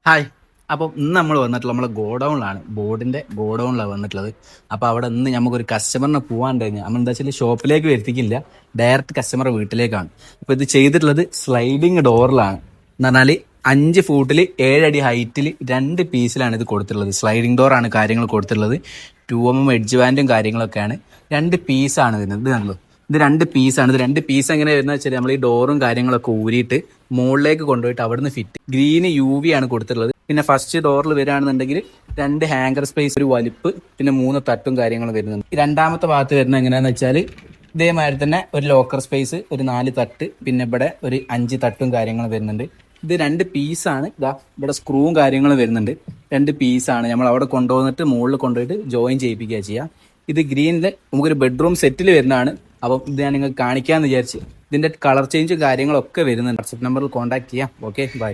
Hi. അപ്പം ഇന്ന് നമ്മൾ വന്നിട്ടുള്ള നമ്മളെ ഗോഡൗണിലാണ്, ബോർഡിൻ്റെ ഗോഡൗണിലാണ് വന്നിട്ടുള്ളത്. അപ്പോൾ അവിടെ ഇന്ന് നമുക്കൊരു കസ്റ്റമറിനെ പോകാൻ കഴിഞ്ഞാൽ നമ്മൾ എന്താ വെച്ചാൽ ഷോപ്പിലേക്ക് വരുത്തിക്കില്ല, ഡയറക്റ്റ് കസ്റ്റമറെ വീട്ടിലേക്കാണ്. അപ്പോൾ ഇത് ചെയ്തിട്ടുള്ളത് സ്ലൈഡിങ് ഡോറിലാണ്. എന്ന് പറഞ്ഞാൽ 5 ഫൂട്ടിൽ 7 അടി ഹൈറ്റിൽ 2 പീസിലാണ് ഇത് കൊടുത്തിട്ടുള്ളത്. സ്ലൈഡിങ് ഡോറാണ് കാര്യങ്ങൾ കൊടുത്തിട്ടുള്ളത്. 2mm എഡ്ജ് ബാൻഡും കാര്യങ്ങളൊക്കെയാണ്. 2 പീസാണ് വരുന്നത്. ഇത് കണ്ടല്ലോ, ഇത് 2 പീസാണ്. ഇത് 2 പീസ് എങ്ങനെ വരുന്നത് വെച്ചാൽ നമ്മൾ ഈ ഡോറും കാര്യങ്ങളൊക്കെ ഊരിയിട്ട് മുകളിലേക്ക് കൊണ്ടുപോയിട്ട് അവിടുന്ന് ഫിറ്റ് ഗ്രീന് UV ആണ് കൊടുത്തിട്ടുള്ളത്. പിന്നെ ഫസ്റ്റ് ഡോറിൽ വരികയാണെന്നുണ്ടെങ്കിൽ 2 ഹാങ്കർ സ്പേസ്, ഒരു വലിപ്പ്, പിന്നെ 3 തട്ടും കാര്യങ്ങളും വരുന്നുണ്ട്. രണ്ടാമത്തെ ഭാഗത്ത് വരുന്നത് എങ്ങനെയാന്ന് വെച്ചാൽ ഇതേമാതിരി തന്നെ ഒരു ലോക്കർ സ്പേസ്, ഒരു 4 തട്ട്, പിന്നെ ഇവിടെ ഒരു 5 തട്ടും കാര്യങ്ങളും വരുന്നുണ്ട്. ഇത് 2 പീസാണ്. ഇതാ ഇവിടെ സ്ക്രൂവും കാര്യങ്ങളും വരുന്നുണ്ട്. 2 പീസാണ് നമ്മൾ അവിടെ കൊണ്ടുവന്നിട്ട് മുകളിൽ കൊണ്ടുപോയിട്ട് ജോയിൻ ചെയ്യിപ്പിക്കുക ചെയ്യുക. ഇത് ഗ്രീനിൽ നമുക്കൊരു ബെഡ്റൂം സെറ്റിൽ വരുന്നതാണ്. അപ്പം ഇത് ഞാൻ നിങ്ങൾക്ക് കാണിക്കാമെന്ന് വിചാരിച്ച്. ഇതിൻ്റെ കളർ ചേഞ്ച് കാര്യങ്ങളൊക്കെ വരുന്നുണ്ട്. വാട്സപ്പ് നമ്പറിൽ കോൺടാക്ട് ചെയ്യാം. Okay, by.